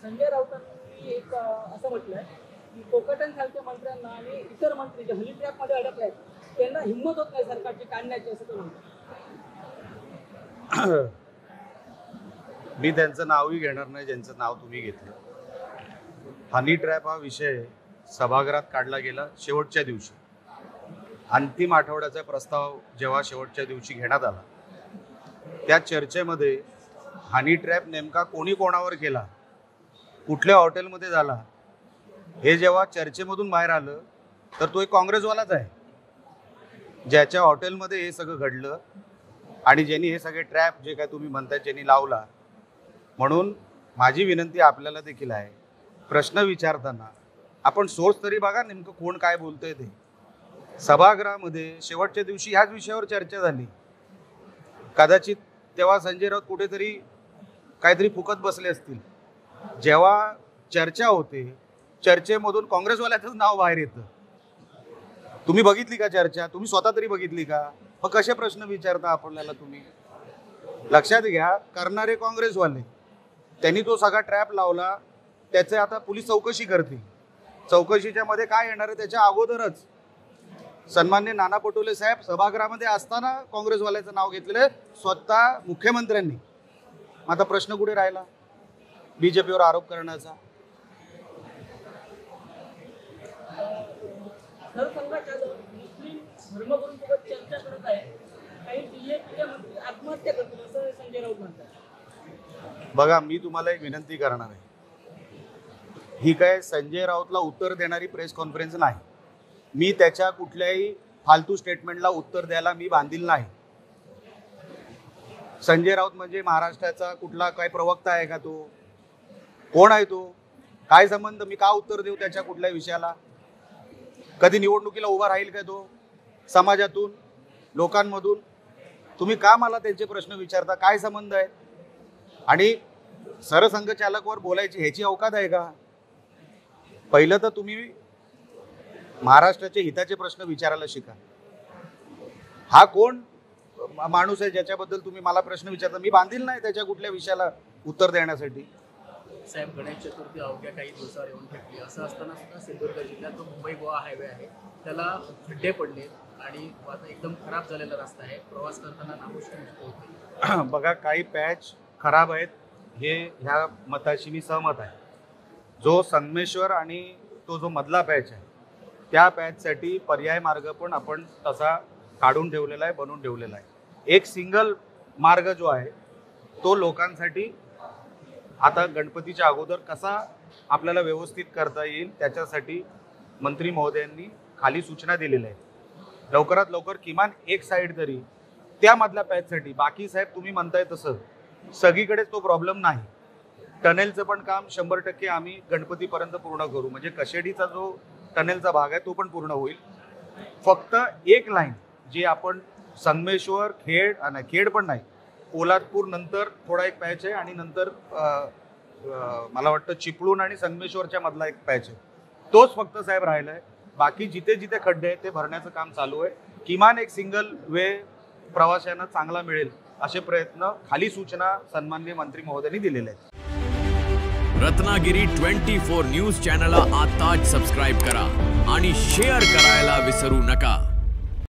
संजय राऊतांनी एक असं म्हटलंय की कोकटन सारख्या मंत्र्यांना आणि इतर मंत्री जे हनी ट्रॅपमध्ये अडकले आहेत त्यांना हिंमत होत नाही सरकारची काढण्याची, असं ते म्हणतात. मी त्यांचं नावही घेणार नाही ज्यांचं नाव तुम्ही घेतलं. हनी ट्रॅप हा विषय सभागृहात काढला गेला शेवटच्या दिवशी. अंतिम आठवड्याचा प्रस्ताव जेव्हा शेवटच्या दिवशी घेण्यात आला त्या चर्चेमध्ये हनी ट्रॅप नेमका कोणी कोणावर केला, कुठल्या हॉटेलमध्ये झाला, हे जेव्हा चर्चेमधून बाहेर आलं तर तो एक काँग्रेसवालाच आहे ज्याच्या हॉटेलमध्ये हे सगळं घडलं आणि ज्यांनी हे सगळे ट्रॅप जे काय तुम्ही म्हणताय ज्यांनी लावला. म्हणून माझी विनंती आपल्याला देखील आहे, प्रश्न विचारताना आपण सोर्स तरी बघा नेमकं कोण काय बोलतंय ते. सभागृहामध्ये शेवटच्या दिवशी ह्याच विषयावर चर्चा झाली. कदाचित तेव्हा संजय राऊत कुठेतरी काहीतरी फुकत बसले असतील. जेव्हा चर्चा होते चर्चेमधून काँग्रेसवाल्याचं नाव बाहेर येतं. तुम्ही बघितली का चर्चा? तुम्ही स्वतः तरी बघितली का? मग कसे प्रश्न विचारता आपल्याला तुम्ही? लक्षात घ्या, करणारे काँग्रेसवाले, त्यांनी तो सगळा ट्रॅप लावला, त्याचे आता पोलीस चौकशी करतील. चौकशीच्या मध्ये काय येणार आहे त्याच्या अगोदरच सन्माननीय नाना पटोले साहेब सभागृहामध्ये असताना काँग्रेसवाल्याचं नाव घेतलेलं स्वतः मुख्यमंत्र्यांनी. आता प्रश्न कुठे राहिला बीजेपीवर आरोप करण्याचा? मुस्लिम धर्मगुरूंसोबत चर्चा करत आहे, काही बीजेपीचे मंत्री आत्महत्या करतील असं संजय राऊत म्हणतात. बघा, मी तुम्हाला एक विनंती करणार आहे, ही काय संजय राऊतला उत्तर देणारी प्रेस कॉन्फरन्स नाही. मी त्याच्या कुठल्याही फालतू स्टेटमेंटला उत्तर द्यायला मी बांधील नाही. संजय राऊत म्हणजे महाराष्ट्राचा कुठला काय प्रवक्ता आहे का? तो कोण आहे? तो काय संबंध? मी का उत्तर देऊ त्याच्या कुठल्याही विषयाला? कधी निवडणुकीला उभा राहील काय तो समाजातून, लोकांमधून? तुम्ही का मला त्यांचे प्रश्न विचारता? काय संबंध आहे? आणि सरसंघचालकवर बोलायची ह्याची अवकात आहे का? पहिलं तर तुम्ही महाराष्ट्राच्या हिताचे प्रश्न विचारायला शिका. हा कोण माणूस आहे ज्याच्याबद्दल तुम्ही मला प्रश्न विचारता? मी बांधील नाही त्याच्या कुठल्या विषयाला उत्तर देण्यासाठी. साहेब, गणेश चतुर्थी अवघ्या काही दिवसावर येऊन ठेवली. असं असताना सुद्धा सिंधुदुर्ग जिल्ह्यात जो मुंबई गोवा हायवे आहे त्याला खड्डे पडले आणि आता एकदम खराब झालेला रस्ता आहे. प्रवास करताना नामुष्की होते. बघा, काही पॅच खराब आहेत हे ह्या मताशी मी सहमत आहे. जो संगमेश्वर आणि तो जो मधला पॅच आहे त्या पॅचसाठी पर्याय मार्ग पण आपण तसा काढून ठेवलेला आहे, बनवून ठेवलेला आहे. एक सिंगल मार्ग जो आहे तो लोकांसाठी आता गणपतीच्या अगोदर कसा आपल्याला व्यवस्थित करता येईल त्याच्यासाठी मंत्री महोदयांनी खाली सूचना दिलेल्या आहेत. लवकरात लवकर किमान एक साईड तरी त्यामधल्या पॅचसाठी. बाकी साहेब तुम्ही म्हणताय तसं सगळीकडेच तो प्रॉब्लेम नाही. टनेलचं पण काम 100% आम्ही गणपतीपर्यंत पूर्ण करू. म्हणजे कशेडीचा जो टनेलचा भाग आहे तो पण पूर्ण होईल. फक्त एक लाईन जी आपण संगमेश्वर, खेड पण नाही, पोलादपूर नंतर थोडा एक पॅच आहे आणि नंतर मला वाटतं चिपळूण आणि संगमेश्वरच्या मधला एक पॅच आहे, तोच फक्त साहेब राहिला आहे. बाकी जिथे जिथे खड्डे आहेत ते भरण्याचं काम चालू आहे. किमान एक सिंगल वे प्रवाशांना चांगला मिळेल असे प्रयत्न खाली सूचना सन्माननीय मंत्री महोदयांनी दिलेले आहेत. रत्नागिरी 24 न्यूज चॅनलला आताच सबस्क्राइब करा आणि शेअर करायला विसरू नका.